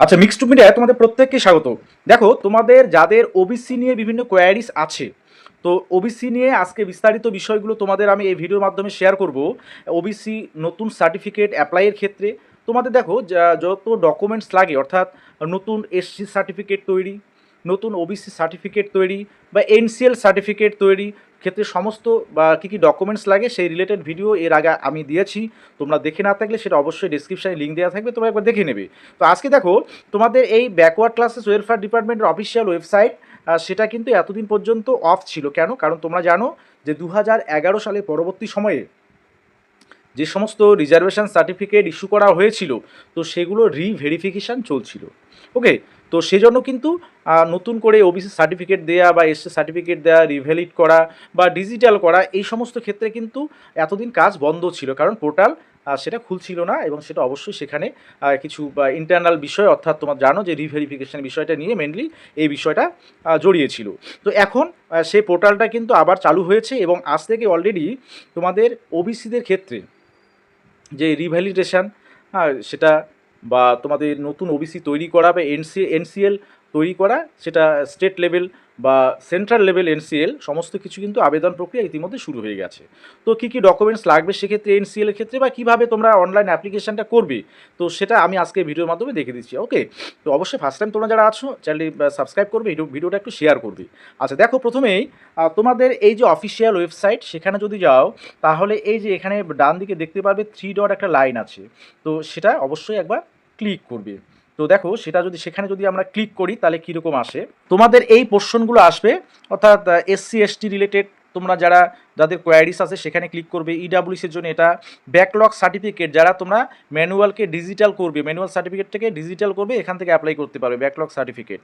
আচ্ছা, মিক্সড মিডিয়ায় তোমাদের প্রত্যেককে স্বাগত। দেখো, তোমাদের যাদের ওবিসি নিয়ে বিভিন্ন কোয়ারিজ আছে, তো ওবিসি নিয়ে আজকে বিস্তারিত বিষয়গুলো তোমাদের আমি এই ভিডিওর মাধ্যমে শেয়ার করব। ওবিসি নতুন সার্টিফিকেট অ্যাপ্লাইয়ের ক্ষেত্রে তোমাদের দেখো যত ডকুমেন্টস লাগে, অর্থাৎ নতুন এসসি সার্টিফিকেট তৈরি, নতুন ওবিসি সার্টিফিকেট তৈরি বা এনসিএল সার্টিফিকেট তৈরি ক্ষেত্রে সমস্ত বা কী কী ডকুমেন্টস লাগে সেই রিলেটেড ভিডিও এর আগে আমি দিয়েছি। তোমরা দেখে না থাকলে সেটা অবশ্যই ডিসক্রিপশানে লিঙ্ক দেওয়া থাকবে, তোমরা একবার দেখে নেবে। তো আজকে দেখো, তোমাদের এই ব্যাকওয়ার্ড ক্লাসেস ওয়েলফেয়ার ডিপার্টমেন্টের অফিসিয়াল ওয়েবসাইট সেটা কিন্তু এতদিন পর্যন্ত অফ ছিল। কেন? কারণ তোমরা জানো যে 2011 সালে পরবর্তী সময়ে যে সমস্ত রিজার্ভেশন সার্টিফিকেট ইস্যু করা হয়েছিল, তো সেগুলো রিভেরিফিকেশান চলছিল। ওকে, তো সেজন্য কিন্তু নতুন করে ওবিসি সার্টিফিকেট দেয়া বা এসসি সার্টিফিকেট দেওয়া, রিভ্যালিড করা বা ডিজিটাল করা, এই সমস্ত ক্ষেত্রে কিন্তু এতদিন কাজ বন্ধ ছিল, কারণ পোর্টাল সেটা খুলছিল না এবং সেটা অবশ্যই সেখানে কিছু ইন্টারনাল বিষয়, অর্থাৎ তোমার জানো যে রিভেরিফিকেশন বিষয়টা নিয়ে মেনলি এই বিষয়টা জড়িয়েছিল। তো এখন সেই পোর্টালটা কিন্তু আবার চালু হয়েছে এবং আজ থেকে অলরেডি তোমাদের ওবিসিদের ক্ষেত্রে যে রিভ্যালিডেশন, সেটা বা তোমাদের নতুন ওবিসি তৈরি করা বা এনসিএল তৈরি করা, সেটা স্টেট লেভেল বা সেন্ট্রাল লেভেল এনসিএল, সমস্ত কিছু কিন্তু আবেদন প্রক্রিয়া ইতিমধ্যে শুরু হয়ে গেছে। তো কী কী ডকুমেন্টস লাগবে সেক্ষেত্রে এনসিএল এর ক্ষেত্রে বা কীভাবে তোমরা অনলাইন অ্যাপ্লিকেশনটা করবে, তো সেটা আমি আজকে ভিডিওর মাধ্যমে দেখে দিচ্ছি। ওকে, তো অবশ্যই ফার্স্ট টাইম তোমরা যারা আছো চ্যানেলটি সাবস্ক্রাইব করবে, ভিডিওটা একটু শেয়ার করবে। আচ্ছা দেখো, প্রথমেই তোমাদের এই যে অফিসিয়াল ওয়েবসাইট, সেখানে যদি যাও তাহলে এই যে এখানে ডান দিকে দেখতে পারবে 3 ডট একটা লাইন আছে, তো সেটা অবশ্যই একবার ক্লিক করবে। তো দেখো, সেটা যদি সেখানে যদি আমরা ক্লিক করি তাহলে কীরকম আসে, তোমাদের এই পোর্শনগুলো আসবে, অর্থাৎ এসসি এসটি রিলেটেড তোমরা যাদের কোয়ারিস আছে সেখানে ক্লিক করবে। ইডাব্লিউসির জন্য এটা ব্যাকলগ সার্টিফিকেট, যারা তোমরা ম্যানুয়ালকে ডিজিটাল করবে, ম্যানুয়াল সার্টিফিকেটটাকে ডিজিটাল করবে, এখান থেকে অ্যাপ্লাই করতে পারবে ব্যাকলগ সার্টিফিকেট।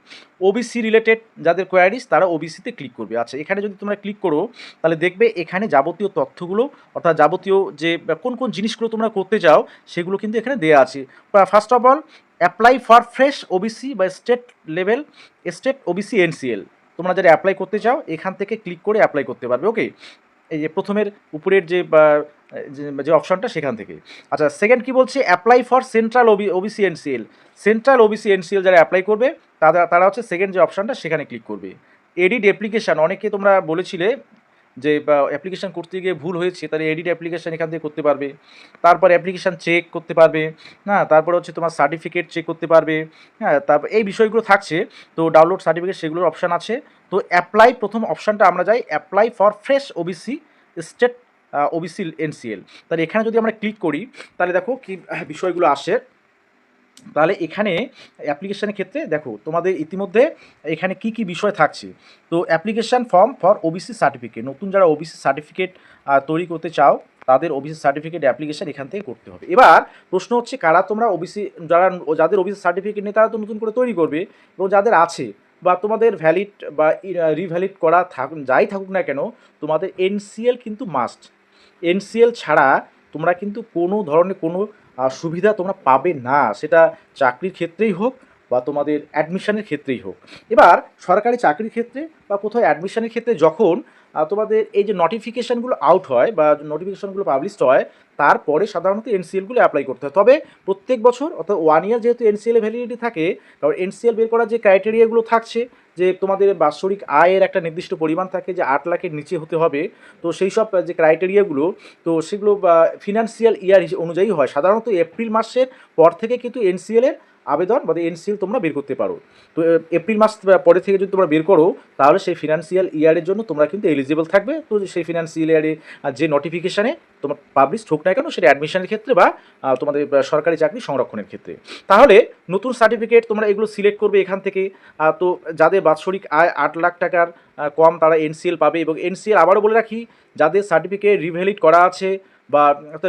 ওবিসি রিলেটেড যাদের কোয়ারিস তারা ওবিসিতে ক্লিক করবে। আচ্ছা, এখানে যদি তোমরা ক্লিক করো তাহলে দেখবে এখানে যাবতীয় তথ্যগুলো, অর্থাৎ যাবতীয় যে কোন কোন জিনিসগুলো তোমরা করতে চাও সেগুলো কিন্তু এখানে দেওয়া আছে। First of all, apply for fresh OBC বা state level state OBC NCL, তোমরা যারা অ্যাপ্লাই করতে চাও এখান থেকে ক্লিক করে অ্যাপ্লাই করতে পারবে। ওকে, এই যে প্রথমের উপরের যে অপশনটা সেখান থেকে। আচ্ছা, সেকেন্ড কি বলছে, apply for central OBC NCL, central OBC NCL যারা অ্যাপ্লাই করবে তারা হচ্ছে সেকেন্ড যে অপশনটা সেখানে ক্লিক করবে। এডিট অ্যাপ্লিকেশান, অনেকে তোমরা বলেছিলে যে অ্যাপ্লিকেশান করতে গিয়ে ভুল হয়েছে, তাহলে এডিট অ্যাপ্লিকেশান এখান থেকে করতে পারবে। তারপর অ্যাপ্লিকেশান চেক করতে পারবে, হ্যাঁ, তারপরে হচ্ছে তোমার সার্টিফিকেট চেক করতে পারবে, হ্যাঁ, তারপর এই বিষয়গুলো থাকছে। তো ডাউনলোড সার্টিফিকেট সেগুলোর অপশান আছে। তো অ্যাপ্লাই, প্রথম অপশানটা আমরা যাই apply for fresh OBC state OBC NCL, তাহলে এখানে যদি আমরা ক্লিক করি তাহলে দেখো কি বিষয়গুলো আসে। তাহলে এখানে অ্যাপ্লিকেশানের ক্ষেত্রে দেখো তোমাদের ইতিমধ্যে এখানে কি কি বিষয় থাকছে। তো application form for OBC certificate, নতুন যারা ওবিসি সার্টিফিকেট তৈরি করতে চাও তাদের ওবিসি সার্টিফিকেট অ্যাপ্লিকেশান এখান থেকে করতে হবে। এবার প্রশ্ন হচ্ছে, কারা তোমরা ওবিসি, যাদের ওবিসি সার্টিফিকেট নেই তারা তো নতুন করে তৈরি করবে, এবং যাদের আছে বা তোমাদের ভ্যালিড বা রিভ্যালিড করা যাই থাকুক না কেন, তোমাদের এনসিএল কিন্তু মাস্ট। এনসিএল ছাড়া তোমরা কিন্তু কোনো ধরনের কোনো সুবিধা তোমরা পাবে না, সেটা চাকরির ক্ষেত্রেই হোক বা তোমাদের অ্যাডমিশনের ক্ষেত্রেই হোক। এবার সরকারি চাকরির ক্ষেত্রে বা কোথাও অ্যাডমিশনের ক্ষেত্রে যখন তোমাদের এই যে নোটিফিকেশানগুলো আউট হয় বা নোটিফিকেশানগুলো পাবলিশড হয়, তারপরে সাধারণত এনসিএলগুলো অ্যাপ্লাই করতে হয়। তবে প্রত্যেক বছর, অর্থাৎ 1 ইয়ার যেহেতু এনসিএল ভ্যালিডিটি থাকে, কারণ এনসিএল বের করার যে ক্রাইটেরিয়াগুলো থাকছে, যে তোমাদের বাৎসরিক আয়ের একটা নির্দিষ্ট পরিমাণ থাকে যে 8 লাখের নিচে হতে হবে, তো সেই সব যে ক্রাইটেরিয়াগুলো, তো সেগুলো ফিনান্সিয়াল ইয়ার অনুযায়ী হয়। সাধারণত এপ্রিল মাসের পর থেকে কিন্তু এনসিএলের আবেদন বা এনসিএল তোমরা বের করতে পারো। তো এপ্রিল মাস পরে থেকে যদি তোমরা বের করো তাহলে সেই ফিনান্সিয়াল ইয়ারের জন্য তোমরা কিন্তু এলিজিবল থাকবে। তো সেই ফিনান্সিয়াল ইয়ারে যে নোটিফিকেশানে তোমার পাবলিশ হোক না কেন, সেটা অ্যাডমিশনের ক্ষেত্রে বা তোমাদের সরকারি চাকরি সংরক্ষণের ক্ষেত্রে, তাহলে নতুন সার্টিফিকেট তোমরা এগুলো সিলেক্ট করবে এখান থেকে। তো যাদের বাৎসরিক আয় 8 লাখ টাকার কম তারা এনসিএল পাবে। এবং এনসিএল আবারও বলে রাখি, যাদের সার্টিফিকেট রিভ্যালিড করা আছে বা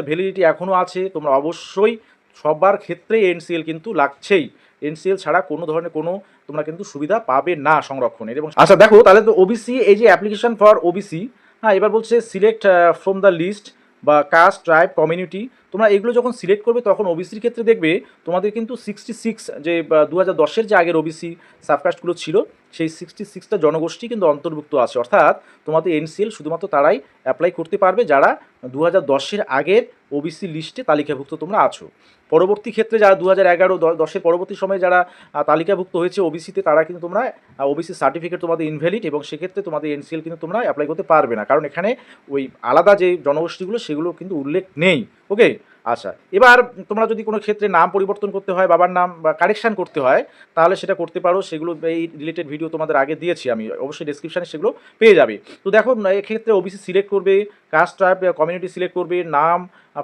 ভ্যালিডিটি এখনও আছে, তোমরা অবশ্যই সবার ক্ষেত্রে এনসিএল কিন্তু লাগছেই। এনসিএল ছাড়া কোনো ধরনের কোনো তোমরা কিন্তু সুবিধা পাবে না সংরক্ষণের। এবং আচ্ছা দেখো, তাহলে তো ওবিসি, এই যে অ্যাপ্লিকেশন ফর ওবিসি, হ্যাঁ, এবার বলছে সিলেক্ট ফ্রম দ্য লিস্ট বা কাস্ট, ট্রাইব, কমিউনিটি, তোমরা এগুলো যখন সিলেক্ট করবে তখন ওবিসির ক্ষেত্রে দেখবে তোমাদের কিন্তু 66, যে 2010-এর যে আগের ওবিসি সাবকাস্টগুলো ছিল সেই 66টা জনগোষ্ঠী কিন্তু অন্তর্ভুক্ত আছে, অর্থাৎ তোমাদের এনসিএল শুধুমাত্র তারাই অ্যাপ্লাই করতে পারবে যারা 2010-এর আগের ওবিসি লিস্টে তালিকাভুক্ত তোমরা আছো। পরবর্তী ক্ষেত্রে যারা 2011-10-এর পরবর্তী সময়ে যারা তালিকাভুক্ত হয়েছে ওবিসিতে, তারা কিন্তু তোমরা ওবিসি সার্টিফিকেট তোমাদের ইনভ্যালিড, এবং সেক্ষেত্রে তোমাদের এনসিএল কিন্তু তোমরা অ্যাপ্লাই করতে পারবে না, কারণ এখানে ওই আলাদা যে জনগোষ্ঠীগুলো সেগুলো কিন্তু উল্লেখ নেই। ওকে, আচ্ছা, এবার তোমরা যদি কোনো ক্ষেত্রে নাম পরিবর্তন করতে হয়, বাবার নাম বা কারেকশান করতে হয়, তাহলে সেটা করতে পারো। সেগুলো এই রিলেটেড ভিডিও তোমাদের আগে দিয়েছি আমি, অবশ্যই ডেসক্রিপশানে সেগুলো পেয়ে যাবে। তো দেখো এক্ষেত্রে ওবিসি সিলেক্ট করবে, কাস্ট টাইপ কমিউনিটি সিলেক্ট করবে, নাম,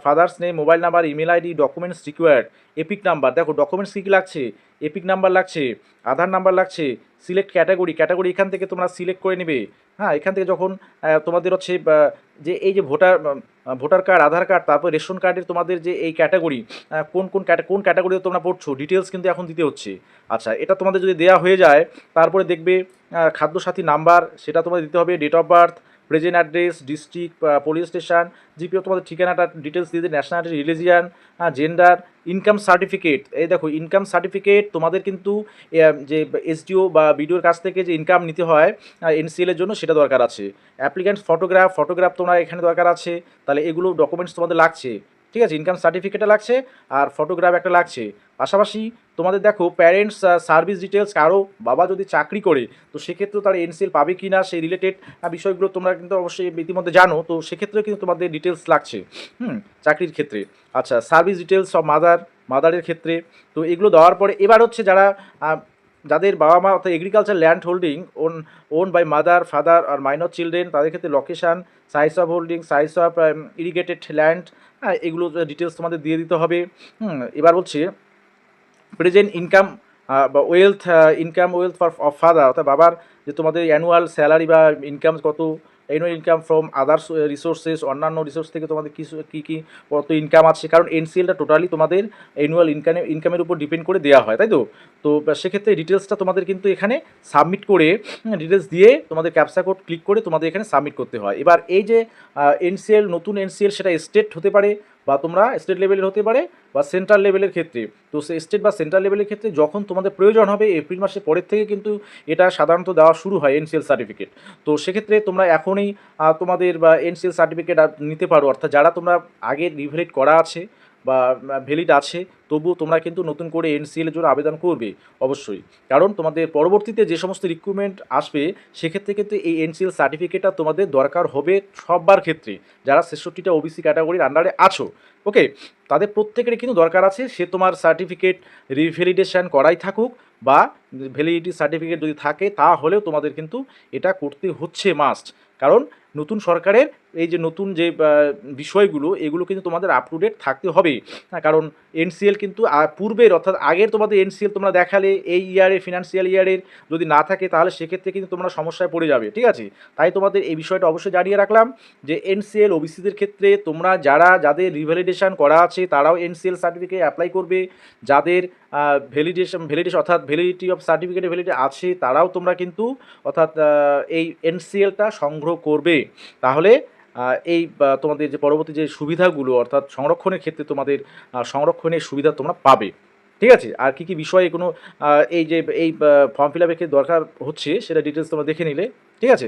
father's name, mobile number, email ID, documents required, epic number. দেখো ডকুমেন্টস কী কী লাগছে, এপিক নাম্বার লাগছে, আধার নাম্বার লাগছে, সিলেক্ট ক্যাটাগরি, ক্যাটাগরি এখান থেকে তোমরা সিলেক্ট করে নেবে। হ্যাঁ, এখান থেকে যখন তোমাদের হচ্ছে যে এই যে ভোটার কার্ড, আধার কার্ড, তারপর রেশন কার্ডের তোমাদের যে এই ক্যাটাগরি, কোন ক্যাটাগরিতে তোমরা পড়ছো, ডিটেলস কিন্তু এখন দিতে হচ্ছে। আচ্ছা, এটা তোমাদের যদি দেওয়া হয়ে যায়, তারপরে দেখবে খাদ্যসাথী নাম্বার, সেটা তোমাদের দিতে হবে, date of birth, present address, district, police station, GPO তোমাদের ঠিকানাটা ডিটেলস দিয়ে, nationality, religion, gender, income certificate. এই দেখো ইনকাম সার্টিফিকেট তোমাদের কিন্তু যে এসডিও বা বিডিওর কাছ থেকে যে ইনকাম নিতে হয় এনসিএলের জন্য, সেটা দরকার আছে। অ্যাপ্লিক্যান্ট ফটোগ্রাফ তোমরা এখানে দরকার আছে, তাহলে এগুলো ডকুমেন্টস তোমাদের লাগছে। ঠিক আছে, ইনকাম সার্টিফিকেটটা লাগছে আর ফটোগ্রাফ একটা লাগছে। পাশাপাশি তোমাদের দেখো প্যারেন্টস সার্ভিস ডিটেলস, কারো বাবা যদি চাকরি করে তো সেক্ষেত্রেও তারা এনসিএল পাবে কি না, সেই রিলেটেড বিষয়গুলো তোমরা কিন্তু অবশ্যই ইতিমধ্যে জানো, তো সেক্ষেত্রেও কিন্তু তোমাদের ডিটেলস লাগছে চাকরির ক্ষেত্রে। আচ্ছা, সার্ভিস ডিটেলস অফ মাদারের ক্ষেত্রে। তো এগুলো দেওয়ার পরে এবার হচ্ছে যাদের বাবা মা অর্থাৎ agriculture land holding own by mother, father আর মাইনর চিলড্রেন, তাদের ক্ষেত্রে location, size of holding, size of irrigated land, এগুলো ডিটেলস তোমাদের দিয়ে দিতে হবে। এবার হচ্ছে প্রেজেন্ট ইনকাম বা ওয়েলথ অফ ফাদার, অর্থাৎ বাবার যে তোমাদের অ্যানুয়াল স্যালারি বা ইনকাম কত, annual income from others resources, অন্যান্য রিসোর্স থেকে তোমাদের কী কত ইনকাম আছে, কারণ এনসিএলটা টোটালি তোমাদের অ্যানুয়াল ইনকামের উপর ডিপেন্ড করে দেওয়া হয়, তাই তো। তো সেক্ষেত্রে ডিটেলসটা তোমাদের কিন্তু এখানে সাবমিট করে, ডিটেলস দিয়ে তোমাদের ক্যাপচা কোড ক্লিক করে তোমাদের এখানে সাবমিট করতে হয়। এবার এই যে এনসিএল, নতুন এনসিএল, সেটা স্টেট হতে পারে বা তোমরা স্টেট লেভেলের হতে পারে বা সেন্ট্রাল লেভেলের ক্ষেত্রে। তো সেই স্টেট বা সেন্ট্রাল লেভেলের ক্ষেত্রে যখন তোমাদের প্রয়োজন হবে এপ্রিল মাসের পরের থেকে কিন্তু এটা সাধারণত দেওয়া শুরু হয় এনসিএল সার্টিফিকেট। তো সেক্ষেত্রে তোমরা এখনই তোমাদের বা এনসিএল সার্টিফিকেট নিতে পারো, অর্থাৎ যারা তোমরা আগে রিভ্যালিড করা আছে বা ভ্যালিড আছে, তবুও তোমরা কিন্তু নতুন করে এনসিএলের জন্য আবেদন করবে অবশ্যই, কারণ তোমাদের পরবর্তীতে যে সমস্ত রিক্রুটমেন্ট আসবে সেক্ষেত্রে কিন্তু এই এনসিএল সার্টিফিকেটটা তোমাদের দরকার হবে সববার ক্ষেত্রে, যারা 66টা ওবিসি ক্যাটাগরির আন্ডারে আছো। ওকে, তাদের প্রত্যেকেরই কিন্তু দরকার আছে, সে তোমার সার্টিফিকেট রিভ্যালিডেশন করাই থাকুক বা ভ্যালিডিটি সার্টিফিকেট যদি থাকে তাহলেও তোমাদের কিন্তু এটা করতে হচ্ছে মাস্ট, কারণ নতুন সরকারের এই যে নতুন যে বিষয়গুলো এগুলো কিন্তু তোমাদের আপ টু ডেট থাকতে হবে। হ্যাঁ, কারণ এনসিএল কিন্তু পূর্বের অর্থাৎ আগের তোমাদের এনসিএল তোমরা দেখালে এই ইয়ারে ফিনান্সিয়াল ইয়ারের যদি না থাকে তাহলে সেক্ষেত্রে কিন্তু তোমরা সমস্যায় পড়ে যাবে। ঠিক আছে, তাই তোমাদের এই বিষয়টা অবশ্যই জানিয়ে রাখলাম যে এনসিএল ওবিসিদের ক্ষেত্রে তোমরা যাদের রিভ্যালিডেশন করা আছে তারাও এনসিএল সার্টিফিকেট অ্যাপ্লাই করবে, যাদের ভ্যালিডেশন অর্থাৎ ভ্যালিডিটি অফ সার্টিফিকেটের ভ্যালিডিটি আছে তারাও তোমরা কিন্তু অর্থাৎ এই এনসিএলটা সংগ্রহ করবে। তাহলে এই তোমাদের যে পরবর্তী যে সুবিধাগুলো অর্থাৎ সংরক্ষণের ক্ষেত্রে তোমাদের সংরক্ষণের সুবিধা তোমরা পাবে। ঠিক আছে, আর কী কী বিষয়ে কোনো এই ফর্ম ফিল আপের ক্ষেত্রে দরকার হচ্ছে সেটা ডিটেলস তোমরা দেখে নিলে। ঠিক আছে।